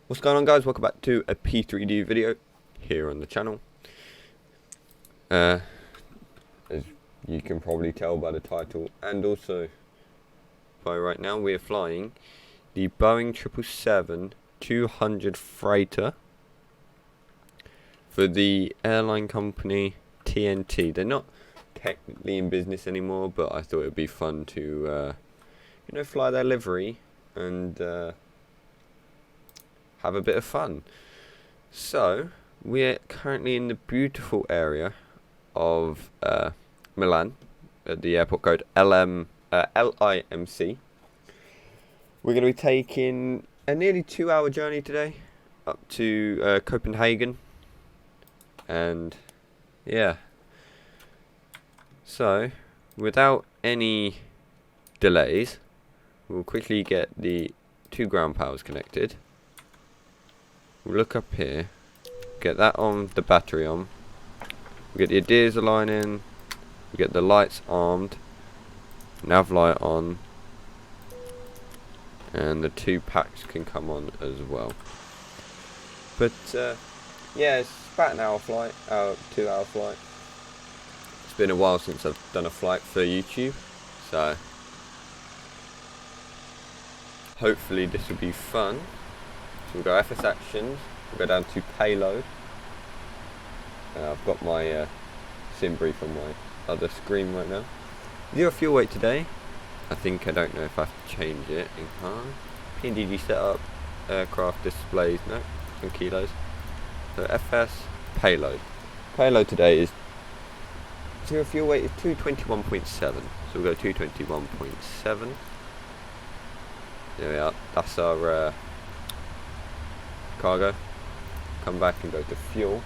What's going on, guys? Welcome back to a P3D video here on the channel. As you can probably tell by the title and also by right now, we are flying the Boeing 777-200 freighter for the airline company TNT. They're not technically in business anymore, but I thought it would be fun to fly their livery and have a bit of fun. So we're currently in the beautiful area of Milan at the airport code LIMC. We're going to be taking a nearly 2-hour journey today up to Copenhagen, and yeah, so without any delays, we'll quickly get the 2 ground powers connected. We'll look up here, get that on, the battery on, we get the Addons line in, we get the lights armed, nav light on, and the 2 packs can come on as well. But yeah, it's about an hour flight, 2-hour flight. It's been a while since I've done a flight for YouTube, so hopefully this will be fun. We'll go FS actions, we'll go down to payload. I've got my sim brief on my other screen right now. 0 fuel weight today. I don't know if I have to change it in car. PMDG setup, aircraft displays, no, some kilos. So FS, payload. Payload today is 0 fuel weight is 221.7. So we'll go 221.7. There we are, that's our cargo. Come back and go to fuel.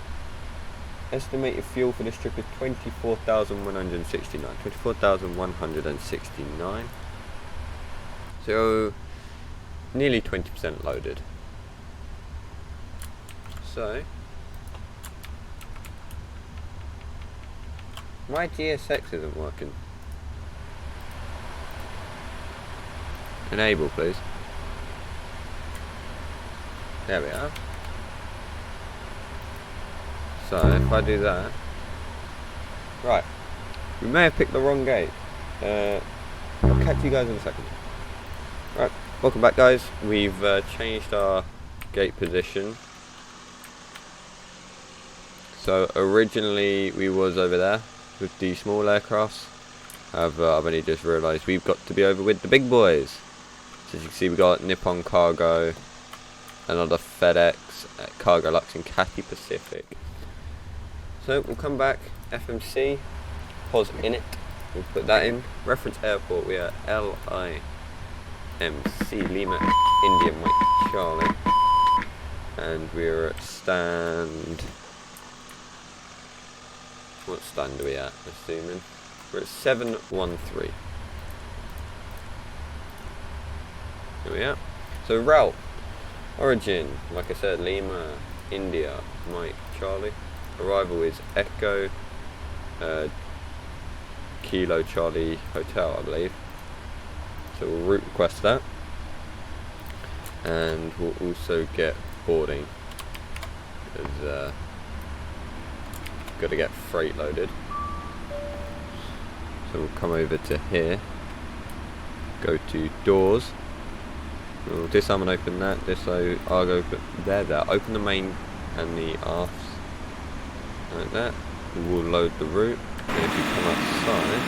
Estimated fuel for this trip is 24,169. 24,169. So nearly 20% loaded. So my GSX isn't working. Enable, please. There we are. So if I do that, right, we may have picked the wrong gate. I'll catch you guys in a second. Right, welcome back, guys. We've changed our gate position. So originally we was over there with the small aircrafts. I've only just realised we've got to be over with the big boys. So as you can see, we got Nippon Cargo, another FedEx, Cargo Lux, and Cathay Pacific. So we'll come back, FMC, pause in it, we'll put that in. Reference airport, we are LIMC, Lima, India, Mike, Charlie. And we're at stand, what stand are we at, assuming? We're at 713. Here we are. So route, origin, like I said, Lima, India, Mike, Charlie. Arrival is Echo Kilo Charlie Hotel, I believe. So we'll route request that, and we'll also get boarding, because got to get freight loaded. So we'll come over to here, go to doors. We'll disarm and open that. I'll go there. Open the main and the aft. Like that. We'll load the route, and if you come outside,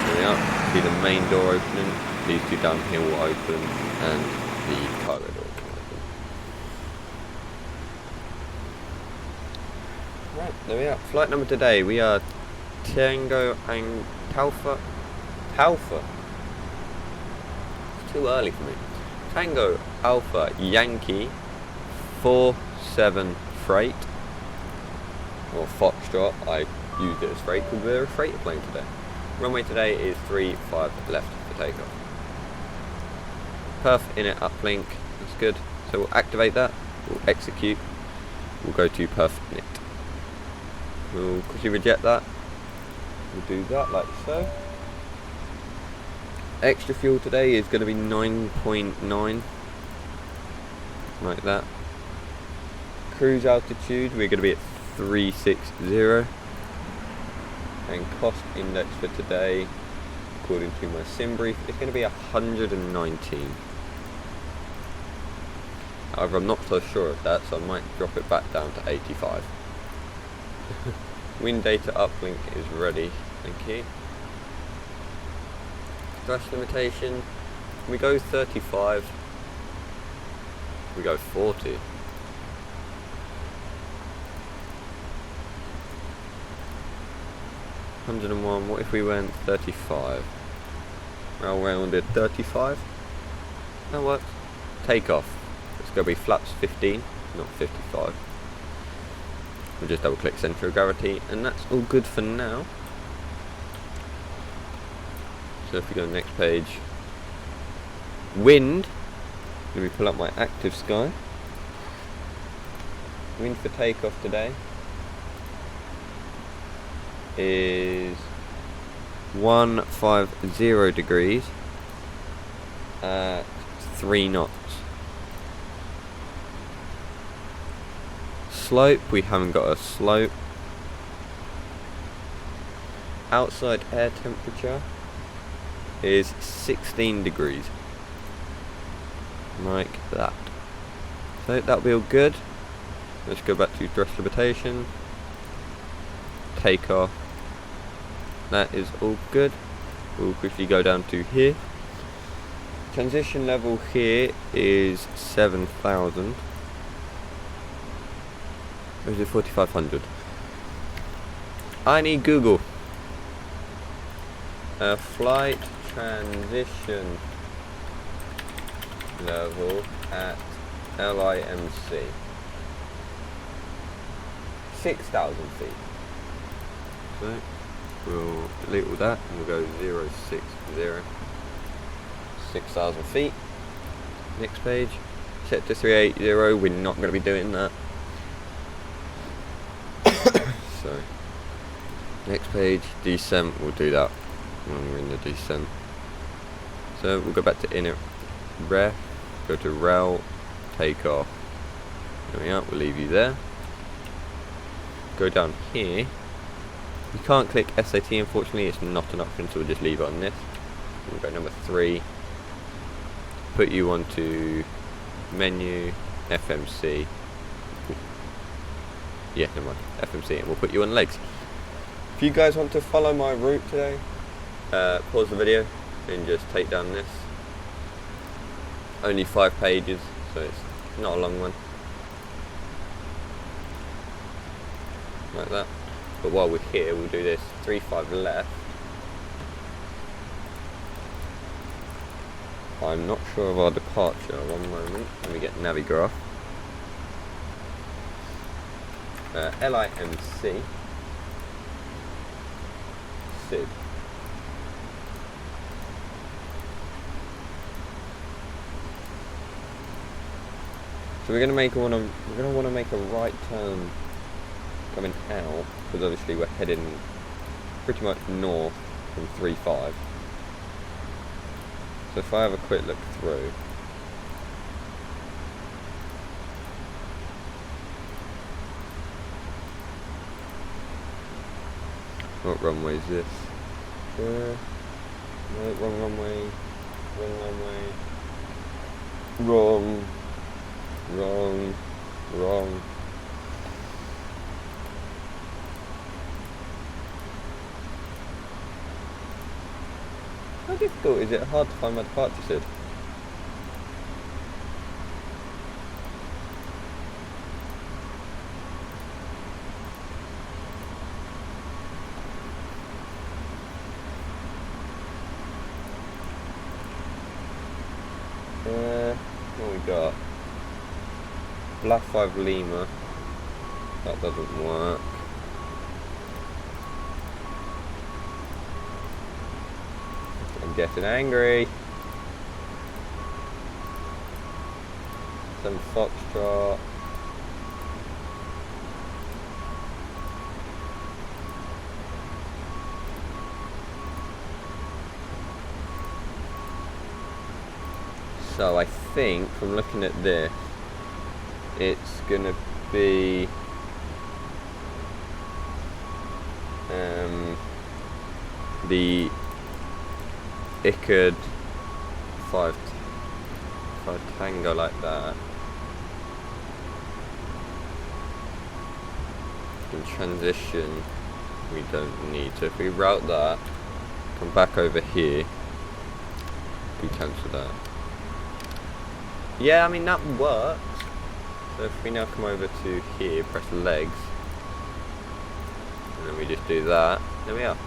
there we are, see the main door opening, these 2 down here will open, and the cargo door can open. Right, there we are. Flight number today, we are Tango and Talfa. It's too early for me. Tango Alpha Yankee 47 freight, or Foxtrot. I used it as freight because we're a freighter plane today. Runway today is 35 left for takeoff. Perf in it uplink, that's good. So we'll activate that, we'll execute, we'll go to perf in it. We'll quickly reject that, we'll do that like so. Extra fuel today is going to be 9.9. like that. Cruise altitude, we're going to be at 360, and cost index for today, according to my sim brief, is going to be 119. However, I'm not so sure of that, so I might drop it back down to 85. Wind data uplink is ready, thank you. Thrust limitation, we go 35, we go 40. What if we went 35? Roll rounded 35. That works. Takeoff. It's going to be flaps 15, not 55. We'll just double click center of gravity, and that's all good for now. So if we go to the next page, wind. Let me pull up my ActiveSky. Wind for takeoff today is 150 degrees at 3 knots. Slope, we haven't got a slope. Outside air temperature is 16 degrees. Like that. So that'll be all good. Let's go back to thrust limitation. Takeoff. That is all good. We'll quickly go down to here. Transition level here is 7,000. Or is it 4,500? I need Google. Flight transition level at LIMC. 6,000 feet. So we'll delete all that and we'll go 060. 6,000 feet. Next page. Set to 380. We're not going to be doing that. So next page, descent. We'll do that when we're in the descent. So we'll go back to inner ref. Go to rel. Takeoff. There we are. We'll leave you there. Go down here. You can't click SAT, unfortunately, it's not an option, so we'll just leave it on this. We'll go number 3. Put you onto menu, FMC. Yeah, never mind, FMC, and we'll put you on legs. If you guys want to follow my route today, pause the video and just take down this. Only 5 pages, so it's not a long one. Like that. But while we're here, we'll do this 3-5 left. I'm not sure of our departure. One moment. Let me get Navigraph. LIMC. SID. So we're gonna want to make a right turn coming out, because obviously we're heading pretty much north from 3-5. So if I have a quick look through, what runway is this? No, wrong runway, wrong. How difficult is it? Hard to find my departure SID. What we got? Black 5 Lima. That doesn't work. I'm getting angry. Some Foxtrot. So I think from looking at this, it's gonna be the ICAD 5 Tango, like that. In transition we don't need, so if we route that, come back over here, we cancel that. Yeah, I mean that works. So if we now come over to here, press legs, and then we just do that, there we are.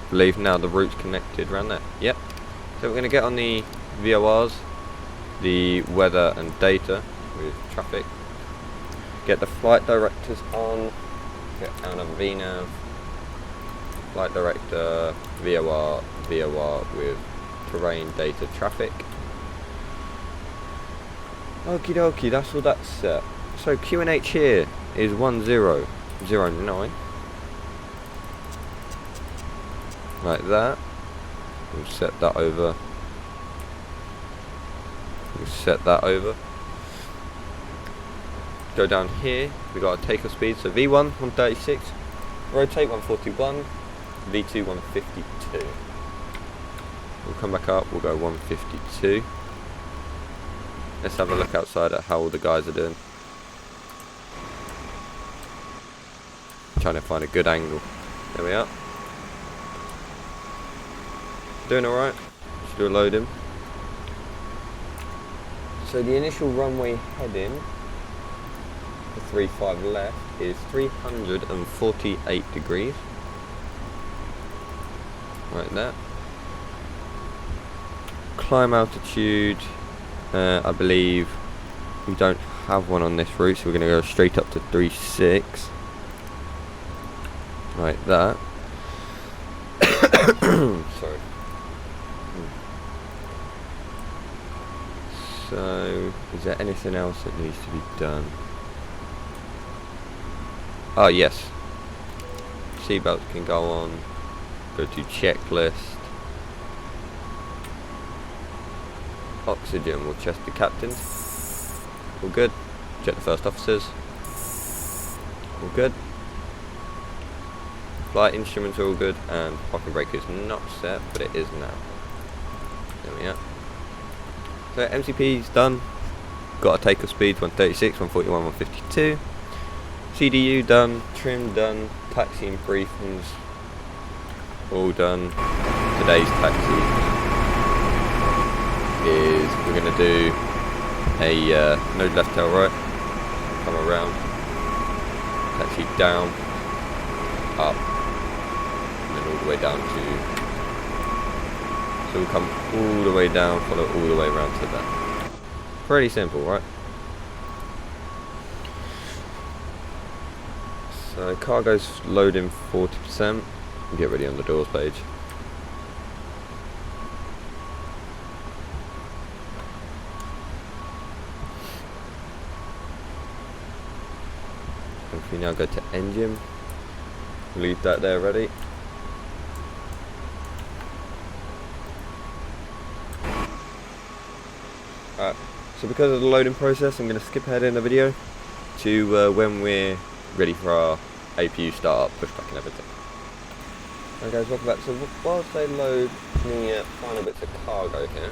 I believe now the route's connected around there. Yep. So we're going to get on the VORs, the weather and data with traffic, get the flight directors on, get out of VNav, flight director, VOR with terrain, data, traffic. Okie dokie, that's all that's set. So QNH here is 1009. Like that. We'll set that over. We'll set that over. Go down here, we got a takeoff speed, so V1 136, rotate 141, V2 152. We'll come back up, we'll go 152. Let's have a look outside at how all the guys are doing. Trying to find a good angle. There we are. Doing alright. Just do a loading. So the initial runway heading, the 35 left, is 348 degrees. Like that. Climb altitude, I believe we don't have one on this route, so we're going to go straight up to 36. Like that. Sorry. So, is there anything else that needs to be done? Oh yes, seatbelts can go on. Go to checklist. Oxygen, we'll check the captains. All good. Check the first officers. All good. Flight instruments are all good, and parking brake is not set, but it is now. There we are. So MCP's done. Got a takeoff speed 136, 141, 152. CDU done, trim done, taxi and briefings all done. Today's taxi is we're going to do a node left tail right, come around, taxi down, up, and then all the way down to. So we'll come all the way down, follow all the way around to that. Pretty simple, right? So cargo's loading 40%. Get ready on the doors page. If we now go to engine, leave that there ready. Alright, so because of the loading process, I'm going to skip ahead in the video to when we're ready for our APU startup, pushback and everything. Alright guys, welcome back. So whilst they load the final bits of cargo here,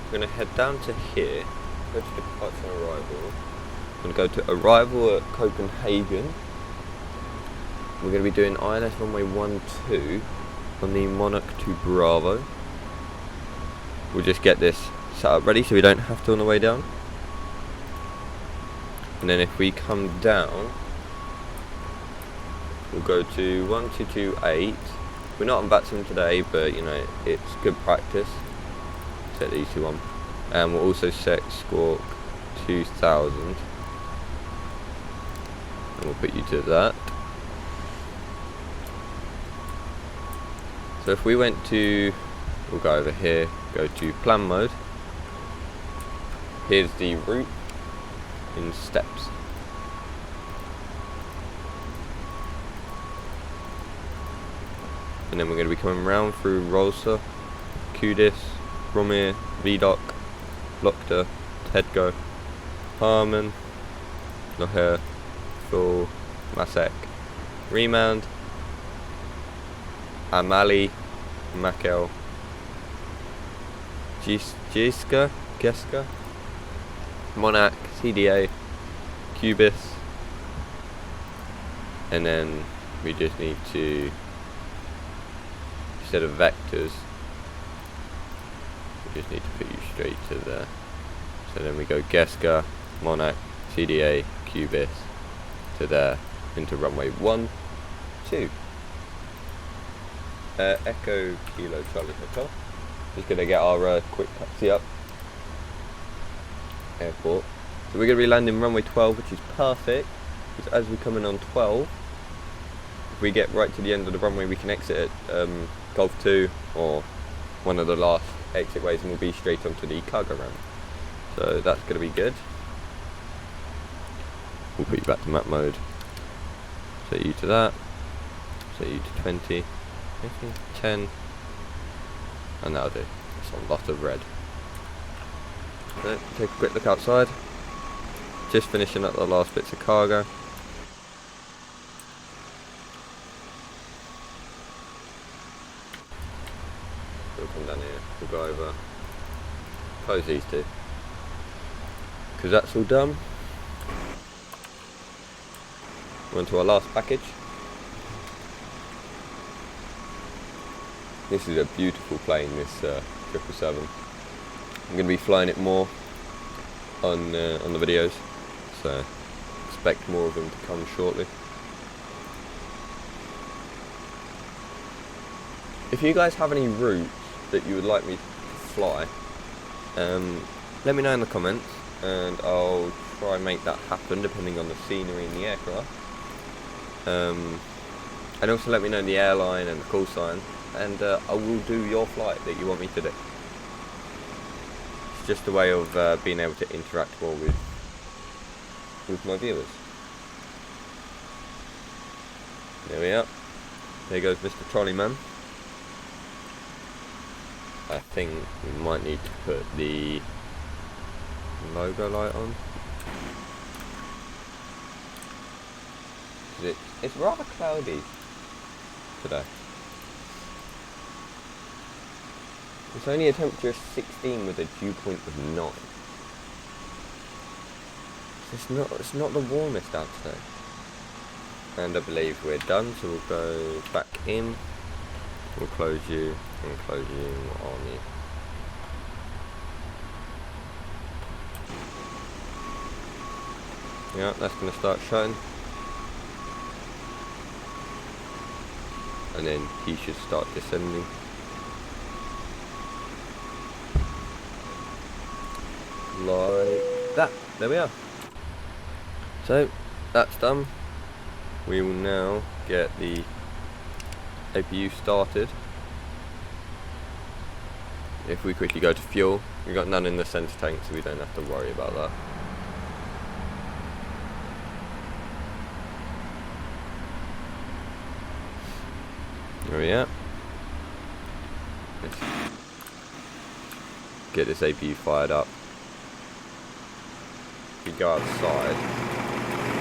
we're going to head down to here, go to departure and arrival. We're going to go to arrival at Copenhagen. We're going to be doing ILS runway 12 on the Monarch to Bravo. We'll just get this set up ready so we don't have to on the way down. And then if we come down, we'll go to 1228. We're not on VATSIM today, but you know, it's good practice. Set the EC one. And we'll also set Squawk 2000. And we'll put you to that. So if we went to, we'll go over here, go to plan mode. Here's the route in steps. And then we're going to be coming round through Rolsa, Kudis, Romir, VDOC, Lokta, Tedgo, Harman, Loher, Full, Masek, Remand, Amali, Makel, Geska, Monarch, CDA, Cubis, and then we just need to, instead of vectors, we just need to put you straight to there. So then we go Geska, Monarch, CDA, Cubis, to there, into runway 1, 2. Echo Kilo Charlie Hotel. Just gonna get our quick taxi up. Airport. So we're gonna be landing runway 12, which is perfect, because as we come in on 12, if we get right to the end of the runway, we can exit at Golf 2 or one of the last exit ways, and we'll be straight onto the cargo ramp. So that's gonna be good. We'll put you back to map mode. Set you to that. Set you to 20. 10, and that'll do. It's a lot of red. So, take a quick look outside. Just finishing up the last bits of cargo. We'll come down here, we'll go over, close these two, because that's all done. We're on to our last package. This is a beautiful plane, this 777. I'm going to be flying it more on the videos, so expect more of them to come shortly. If you guys have any routes that you would like me to fly, let me know in the comments, and I'll try and make that happen depending on the scenery in the aircraft. And also let me know the airline and the call sign, and I will do your flight that you want me to do. It's just a way of being able to interact more with my viewers. There we are. There goes Mr. Trolleyman. I think we might need to put the logo light on. It's rather cloudy today. It's only a temperature of 16 with a dew point of 9. It's not the warmest out today. And I believe we're done, so we'll go back in. We'll close you and close you on you. Yeah, that's going to start shutting. And then he should start descending. Like that. There we are. So that's done. We will now get the APU started. If we quickly go to fuel, we've got none in the center tank, so we don't have to worry about that. There we are. Let's get this APU fired up. If we go outside,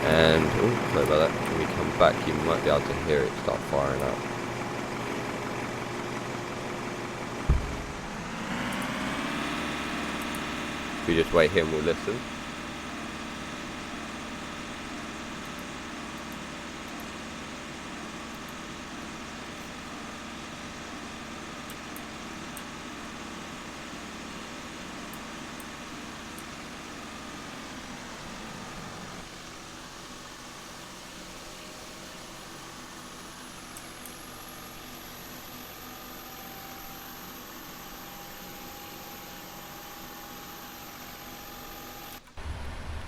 and oh, sorry about that. When we come back, you might be able to hear it start firing up. If we just wait here and we'll listen.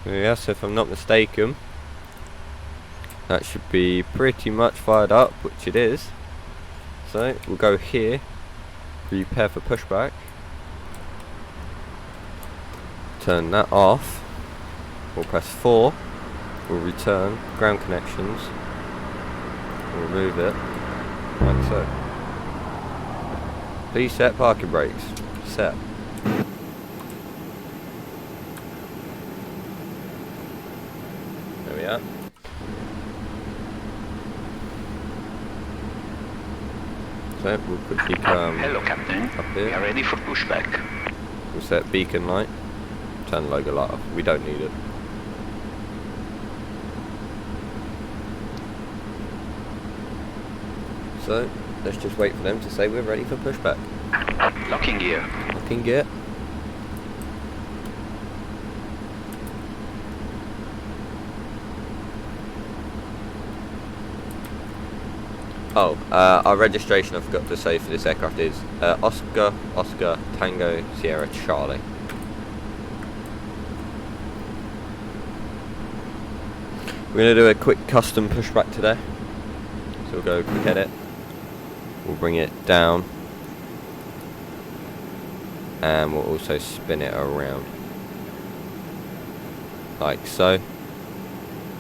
Yes, if I'm not mistaken, that should be pretty much fired up, which it is. So we'll go here, prepare for pushback, turn that off, we'll press 4, we'll return, ground connections, we'll remove it, like so. Please set parking brakes, set. yeah. So we'll quickly come. Hello, Captain. Up here. We are ready for pushback. We'll set beacon light. Turn logo light off. We don't need it. So let's just wait for them to say we're ready for pushback. Locking gear. Locking gear. Oh, our registration I forgot to say for this aircraft is Oscar, Oscar, Tango, Sierra, Charlie. We're going to do a quick custom pushback today. So we'll go quick edit. We'll bring it down. And we'll also spin it around. Like so.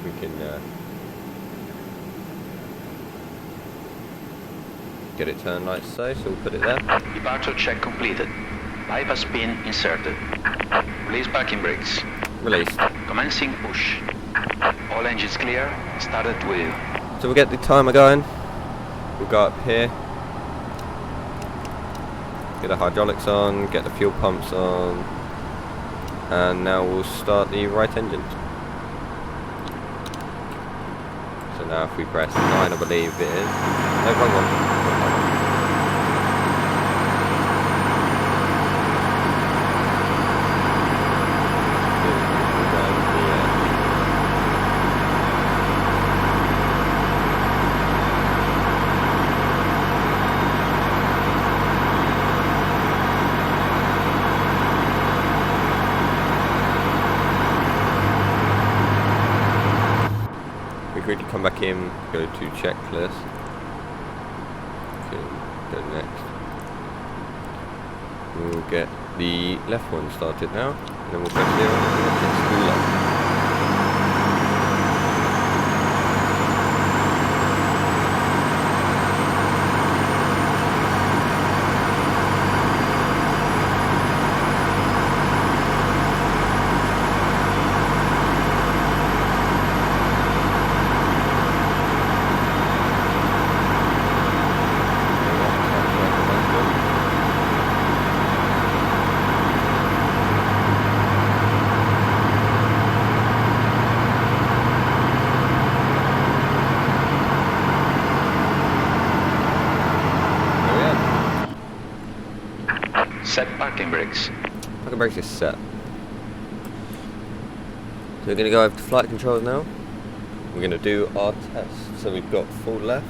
We can get it turned like so, so we'll put it there. Departure check completed. Bypass pin inserted. Release parking brakes. Released. Commencing push. All engines clear. Started wheel. So we'll get the timer going. We'll go up here. Get the hydraulics on, get the fuel pumps on. And now we'll start the right engine. So now if we press 9, I believe it is. No, wrong one. Quickly come back in, go to checklist. Okay, go next. We'll get the left one started now, and then we'll press 0 and we'll hit school up. Set parking brakes. Parking brakes is set. So we're going to go over to flight controls now. We're going to do our test. So we've got full left,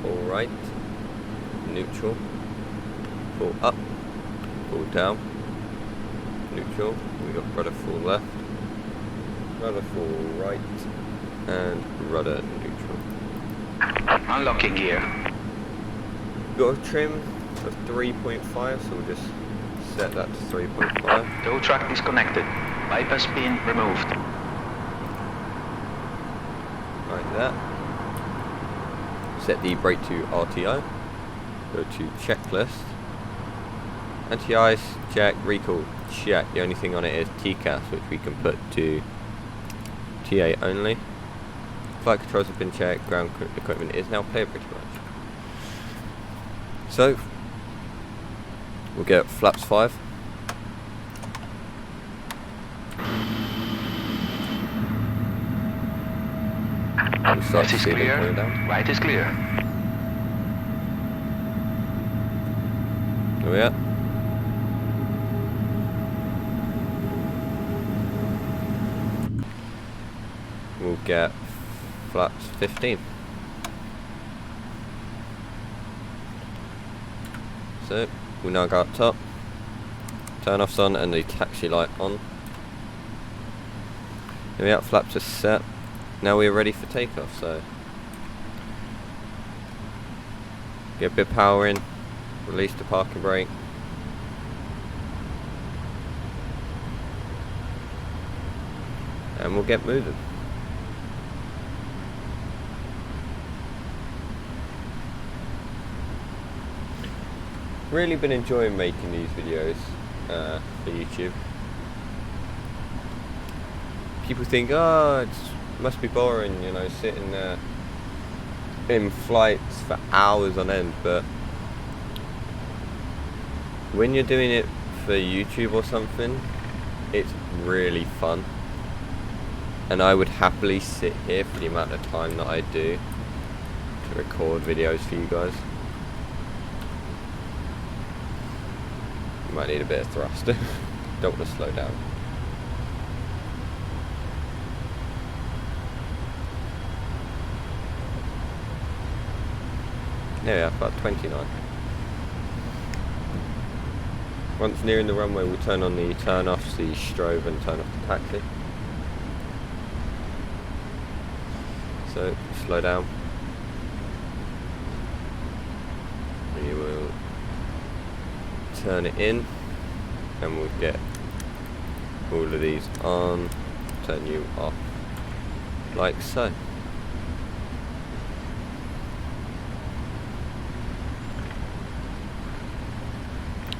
full right, neutral, full up, full down, neutral. We've got rudder full left, rudder full right, and rudder neutral. Unlocking gear. We've got a trim of 3.5, so we'll just set that to 3.5. Tow truck disconnected. Bypass pin removed. Like that. Set the brake to RTO. Go to checklist. Anti-ice, check, recall, check. The only thing on it is TCAS, which we can put to TA only. Flight controls have been checked, ground equipment is now clear pretty much. So, we'll get flaps 5. Left is clear, right is clear. Oh yeah. We'll get flaps 15. So, we'll now go up top, turn offs on and the taxi light on. Here we are, flaps are set. Now we're ready for takeoff, so get a bit of power in, release the parking brake. And we'll get moving. Really been enjoying making these videos for YouTube. people think, oh, it must be boring, you know, sitting there in flights for hours on end, but when you're doing it for YouTube or something, it's really fun. And I would happily sit here for the amount of time that I do to record videos for you guys. You might need a bit of thrust. Don't want to slow down. There we are, about 29. Once nearing the runway, we'll turn on the turn off the strobe and turn off the taxi. So, slow down. We will turn it in, and we'll get all of these on, turn you off, like so.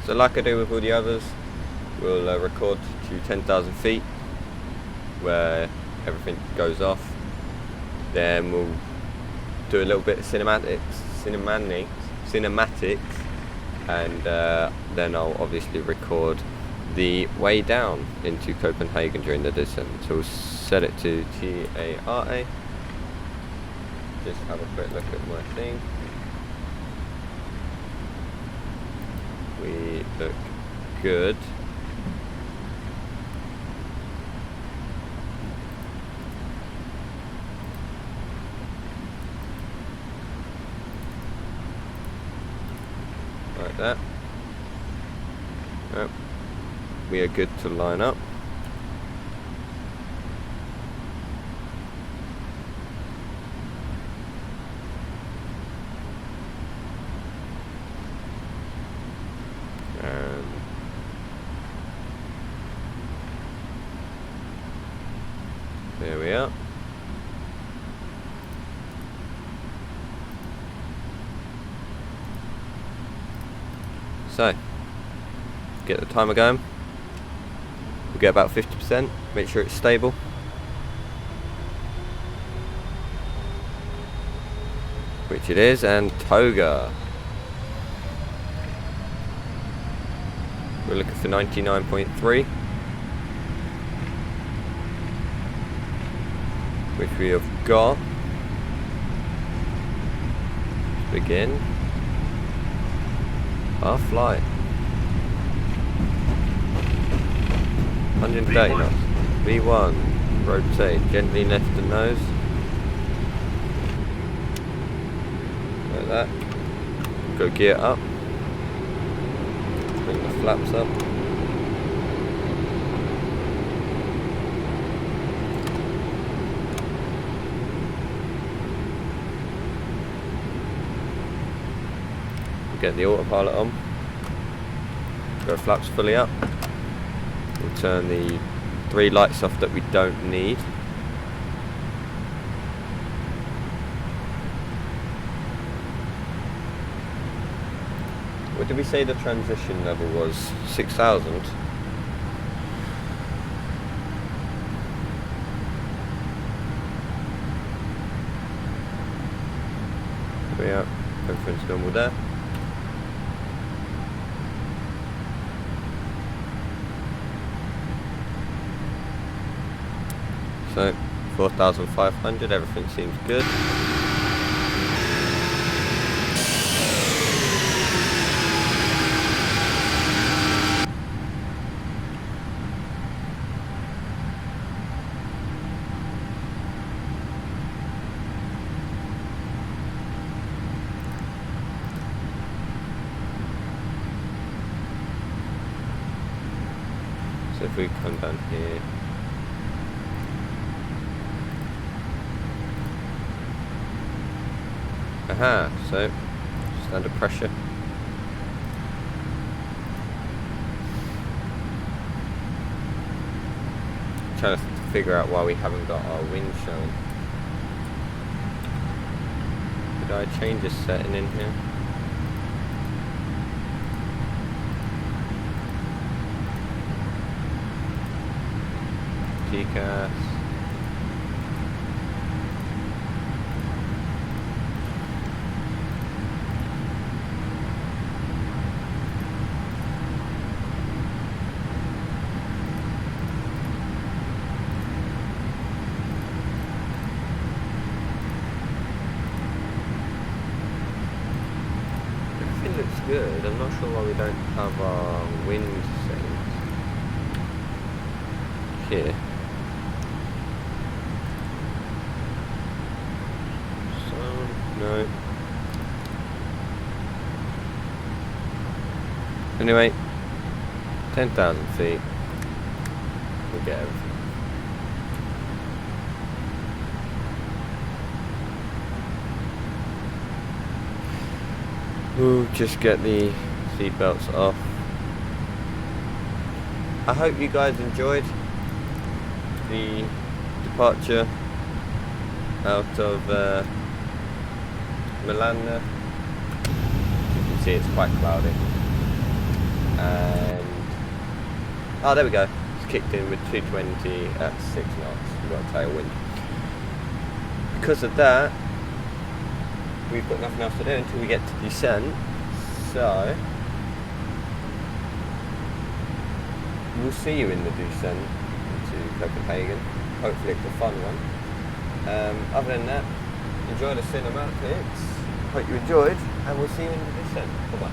So like I do with all the others, we'll record to 10,000 feet, where everything goes off. Then we'll do a little bit of cinematics, and then I'll obviously record the way down into Copenhagen during the descent. So we'll set it to TARA. Just have a quick look at my thing. We look good. Like that. Yep. We are good to line up. And there we are. So, get the timer going. We'll get about 50%, make sure it's stable. Which it is, and toga. We're looking for 99.3. Which we have got. Begin our flight. 130 knots. V1. Rotate gently left the nose. Like that. Go gear up. Bring the flaps up. Get the autopilot on. Go flaps fully up. We'll turn the 3 lights off that we don't need. What did we say the transition level was? 6,000? There we are. Everything's normal there. So 4,500, everything seems good. So if we come down here, aha, so just under pressure. Trying to figure out why we haven't got our wind showing. Did I change this setting in here? TCAS. Everything looks good. I'm not sure why we don't have our wind settings here. No. Anyway, 10,000 feet. We'll get everything. We'll just get the seatbelts off. I hope you guys enjoyed the departure out of Milan. As you can see, it's quite cloudy, and oh, there we go. It's kicked in with 220 at 6 knots. We've got a tailwind. Because of that, we've got nothing else to do until we get to descent. So we'll see you in the descent to Copenhagen. Hopefully, it's a fun one. Other than that, enjoy the cinematics. Hope you enjoyed, and we'll see you in the descent. Bye-bye.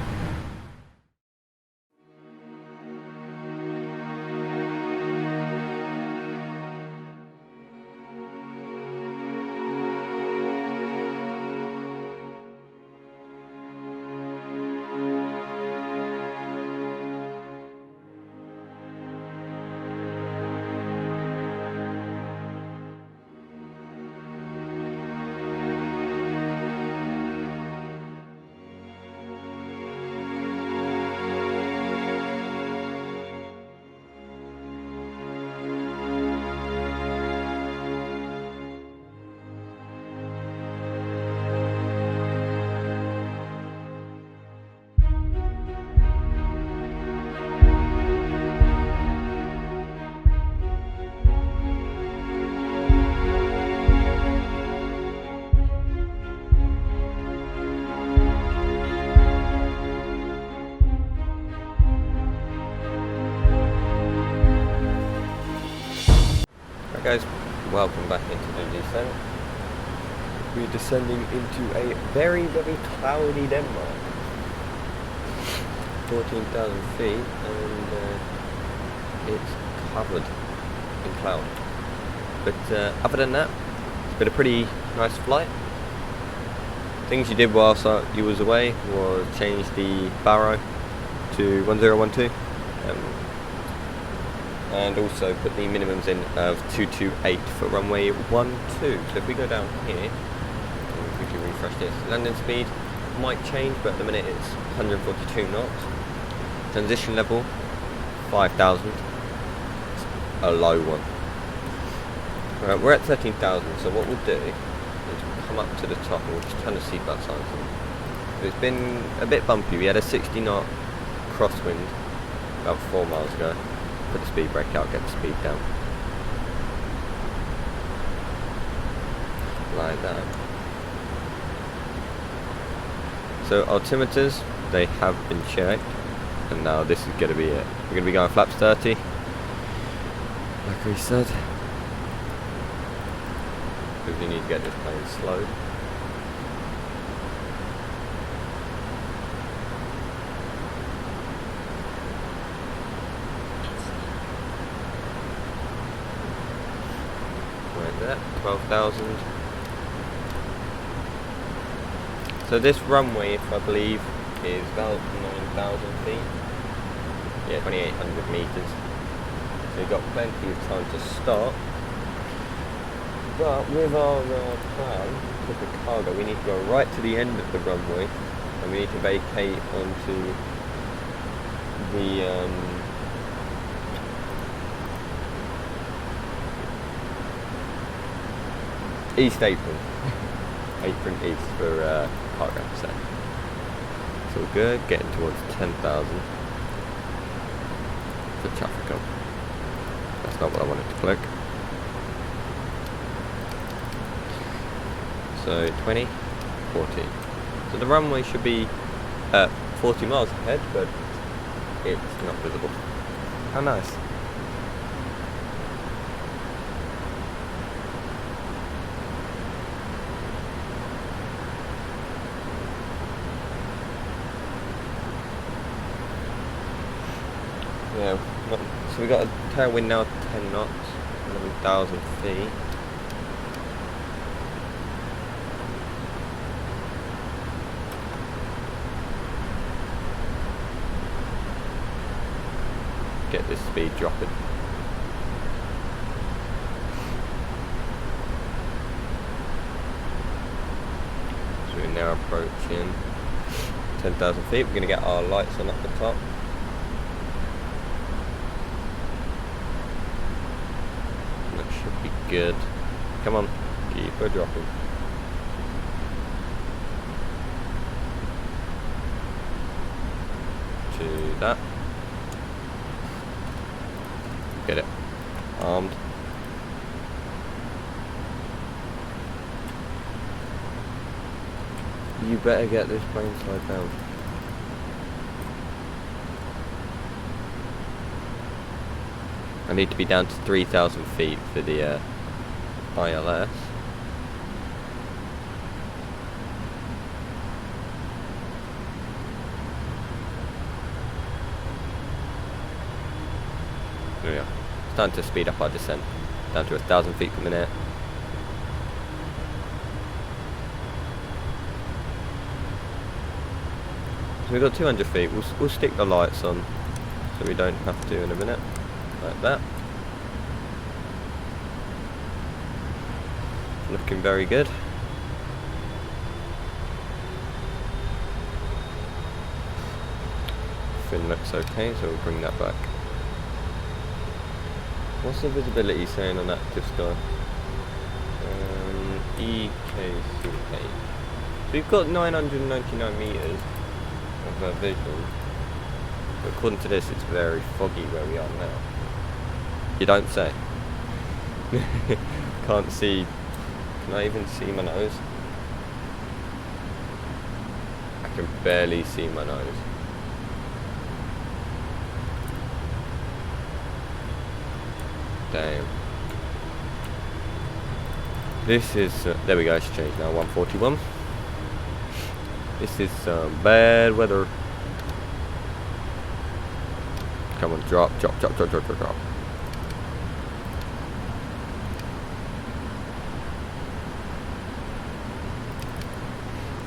Guys, welcome back into the descent. We're descending into a very, very cloudy Denmark. 14,000 feet, and it's covered in cloud. But other than that, it's been a pretty nice flight. Things you did whilst you was away was change the baro to 1012. And also put the minimums in of 228 for runway 12. So if we go down here, and quickly refresh this, landing speed might change, but at the minute it's 142 knots. Transition level 5,000. It's a low one. Right, we're at 13,000. So what we'll do is we'll come up to the top and we'll just turn the seatbelt signs on. It's been a bit bumpy. We had a 60 knot crosswind about 4 miles ago. Put the speed brake out, get the speed down. Like that. So altimeters, they have been checked, and now this is going to be it. We're going to be going flaps 30, like we said, because we need to get this plane slowed. There, 12,000. So this runway, if I believe, is about 9,000 feet. Yeah, 2,800 meters. So you've got plenty of time to start. But with our plan, with the cargo, we need to go right to the end of the runway, and we need to vacate onto the East apron. Apron east for cargo. So it's all good. Getting towards 10,000 for traffic up. That's not what I wanted to click. So 20, 40. So the runway should be 40 miles ahead, but it's not visible. How nice. Yeah, so we got a tailwind now, 10 knots, 11,000 feet. Get this speed dropping. So we're now approaching 10,000 feet. We're going to get our lights on at the top. That should be good. Come on, keep her dropping. To that. Get it. Armed. You better get this plane slide down. I need to be down to 3,000 feet for the ILS. There we are. Starting to speed up our descent. Down to 1,000 feet per minute. So we've got 200 feet. We'll stick the lights on so we don't have to in a minute. Like that. Looking very good. Fin looks okay, so we'll bring that back. What's the visibility saying on ActiveSky? EKCH. So we've got 999 meters of vision. But according to this, it's very foggy where we are now. You don't say. Can't see. Can I even see my nose? I can barely see my nose. Damn. This is, there we go, it's changed now, 141. This is bad weather. Come on, drop, drop, drop, drop, drop, drop, drop.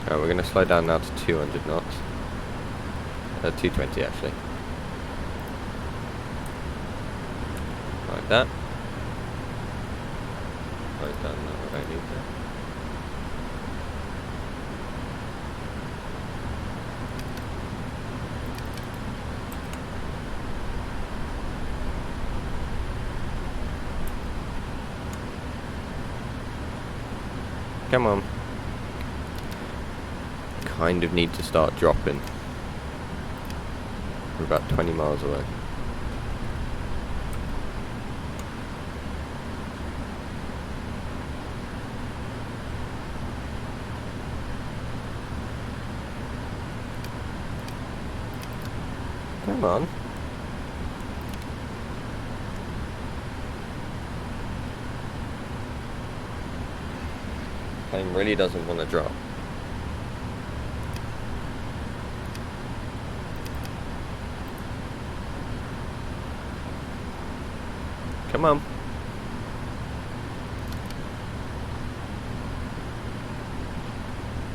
Alright, we're going to slow down now to 200 knots. 220 actually. Like that. Slow down now, I don't need that. Come on. Kind of need to start dropping. We're about 20 miles away. Come on. Plane really doesn't want to drop. Come on.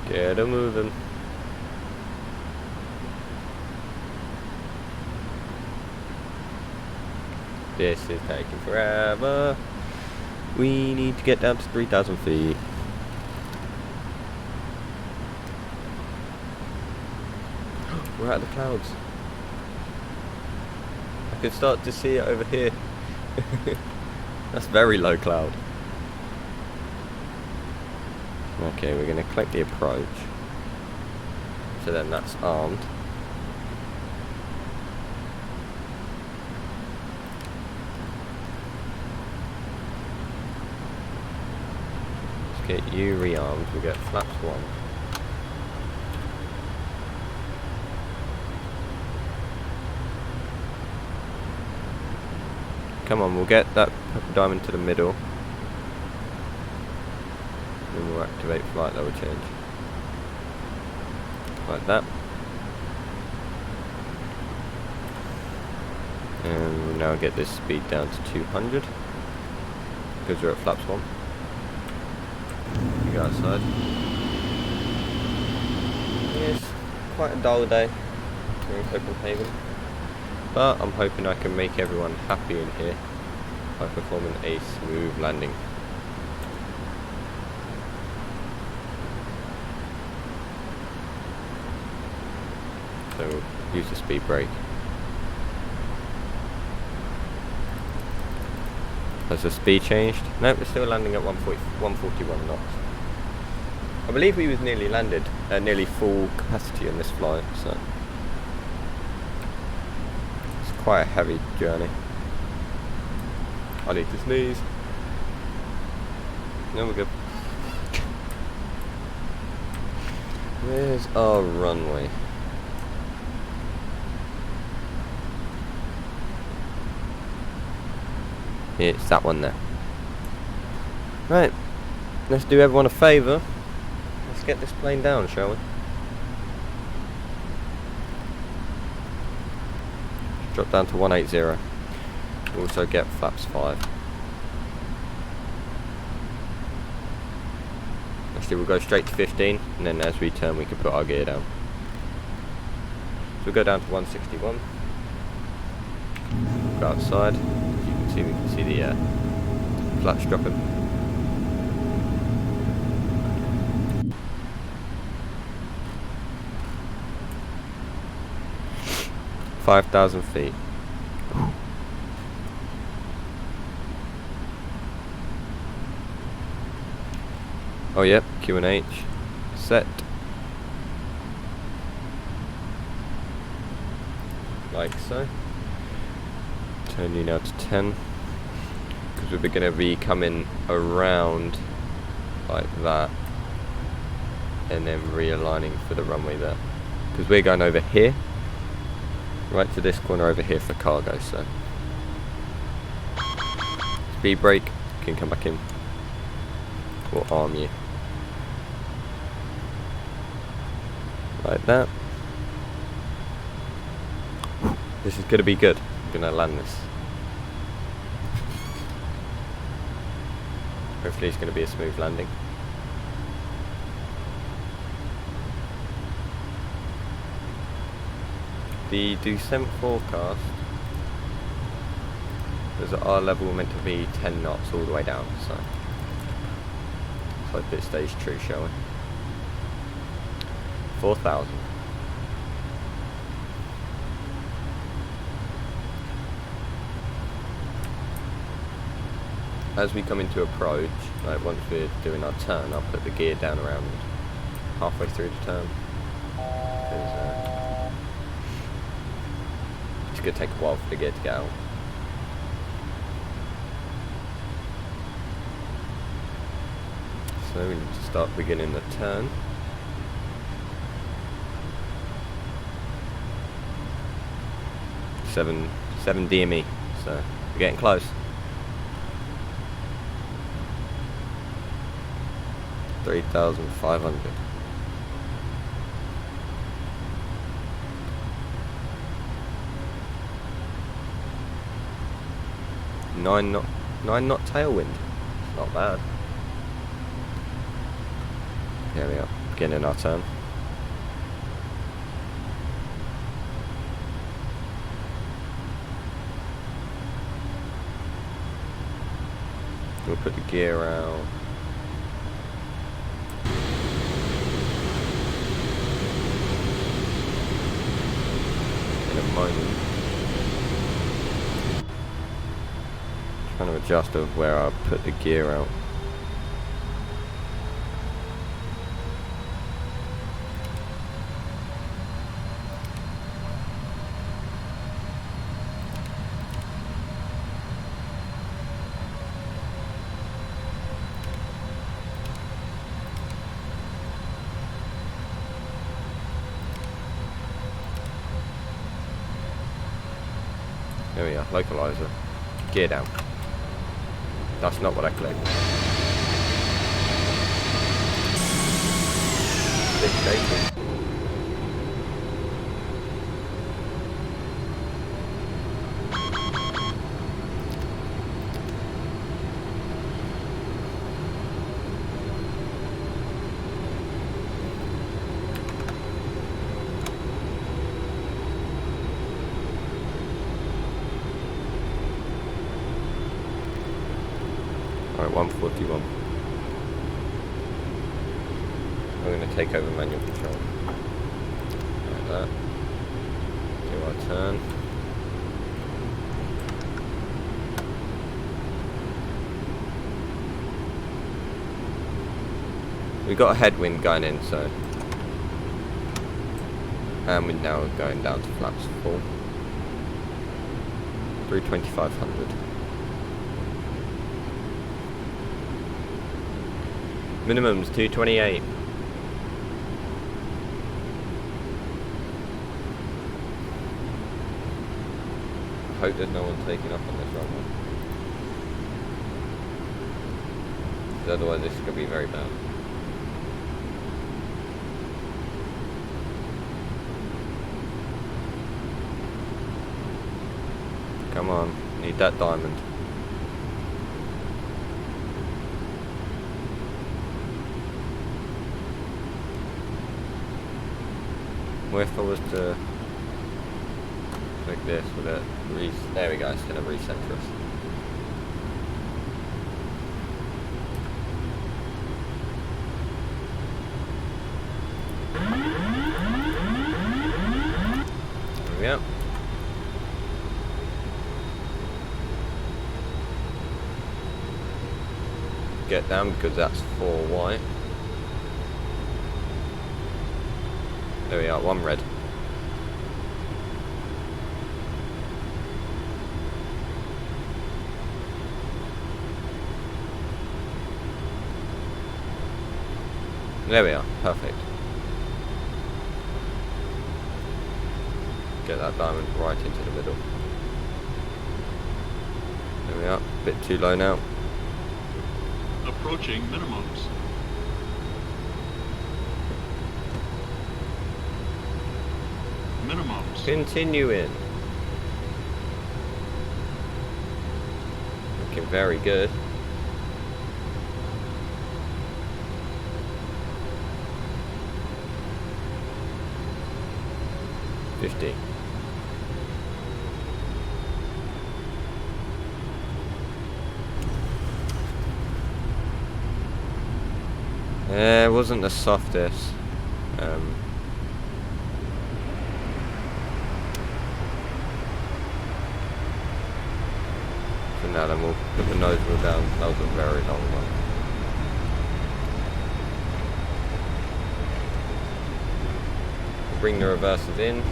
Get her moving. This is taking forever. We need to get down to 3,000 feet. We're out of the clouds. I can start to see it over here. That's very low cloud. Okay, we're going to collect the approach. So then that's armed. get you rearmed. We'll get flaps 1. Come on, we'll get that purple diamond to the middle. Then we'll activate flight level change. Like that. And we'll now get this speed down to 200. Because we're at flaps 1. We go outside. Yes, quite a dull day here in Copenhagen. But I'm hoping I can make everyone happy in here by performing a smooth landing. So we'll use the speed brake. Has the speed changed? No, we're still landing at 141 knots. I believe we was nearly landed at nearly full capacity on this flight, so it's quite a heavy journey. I need to sneeze. No, we're good. Where's our runway? Yeah, it's that one there. Right, let's do everyone a favour. Let's get this plane down, shall we? Drop down to 180. Also get flaps 5. Actually, we'll go straight to 15, and then as we turn, we can put our gear down. So we'll go down to 161. Go outside. We can see the flaps dropping. – 5,000 feet. Oh yep, Q and H. Set. Like so. Turn you now to 10. Because we're going to be coming around like that. And then realigning for the runway there. Because we're going over here. Right to this corner over here for cargo, so. Speed brake, can come back in. We'll arm you. Like that. This is going to be good. I'm going to land this. Hopefully it's going to be a smooth landing. The descent forecast is at our level meant to be 10 knots all the way down, so let's hope it stays true, shall we? 4,000. As we come into approach, like once we're doing our turn, I'll put the gear down around halfway through the turn. It's going to take a while for the gear to get out. So we need to start beginning the turn. Seven DME, so we're getting close. 3,500. Nine knot tailwind. It's not bad. Here we are, beginning our turn. We'll put the gear out. In a moment. Trying to adjust of where I put the gear out. we are, localizer. Gear down. That's not what I clicked. Big station. Alright, 141. We're going to take over manual control. Like that. Do our turn. We got a headwind going in, so. And we're now going down to flaps full. 32500. Minimum's 228. I hope there's no one taking off on this runway. Because otherwise this is going to be very bad. Come on, need that diamond. What if I was to click this, would it there we go, it's going to recenter us. There we go. Get down because that's 4 white. There we are, 1 red. There we are, perfect. Get that diamond right into the middle. There we are, a bit too low now. Approaching minimums. Minimums. Continuing. Looking very good. $50. It wasn't the softest. So now then we'll put the nose wheel down. That was a very long one. We'll bring the reversers in.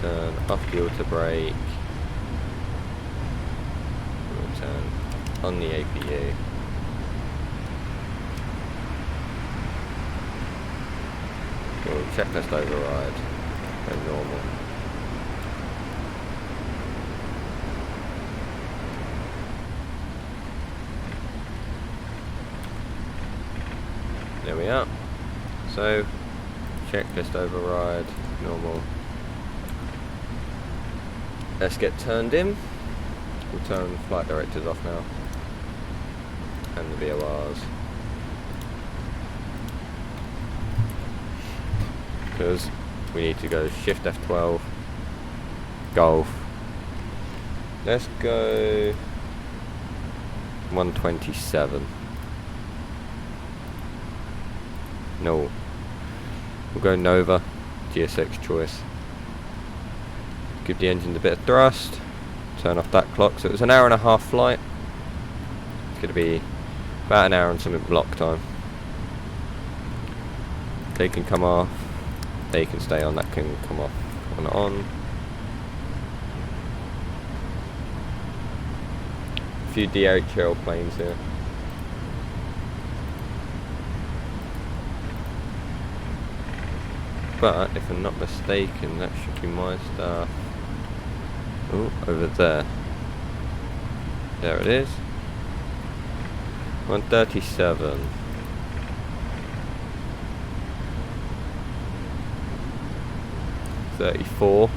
Turn off the auto brake. We'll turn on the APU. We'll checklist override. Go normal. There we are. So, checklist override, normal. Let's get turned in. We'll turn flight directors off now. And the VORs. Because we need to go shift F12, Golf. Let's go 127. No. We'll go Nova, GSX choice. Give the engine a bit of thrust. Turn off that clock. So it was an 1.5 hour flight. It's going to be about an hour and something block time. They can come off. They can stay on. That can come off and on. A few DHL planes here. but if I'm not mistaken, that should be my stuff. Oh, over there. There it is. 137. 34.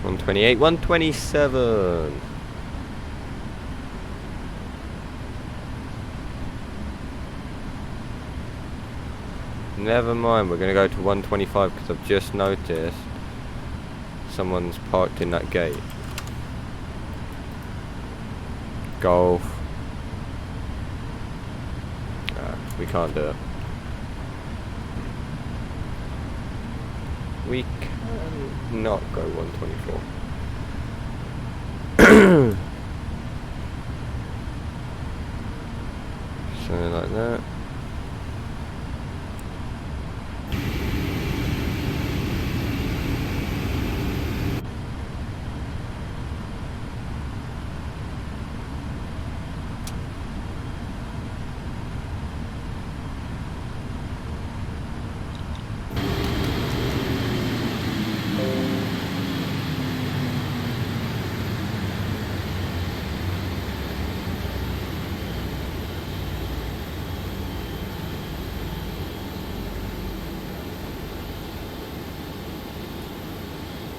$128, $127. Never mind, we're going to go to 125 because I've just noticed someone's parked in that gate. Golf. We can't do it. We can not go 124. Something like that.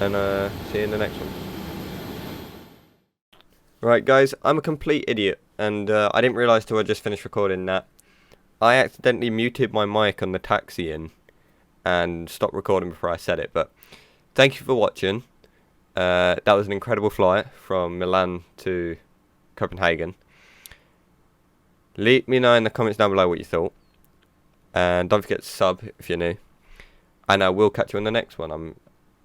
And see you in the next one. Right guys, I'm a complete idiot, and I didn't realise till I just finished recording that I accidentally muted my mic on the taxi in and stopped recording before I said it. But thank you for watching. That was an incredible flight from Milan to Copenhagen. Let me know in the comments down below what you thought, and don't forget to sub if you're new, and I will catch you on the next one.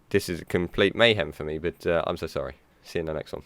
This is a complete mayhem for me, but I'm so sorry. See you in the next one.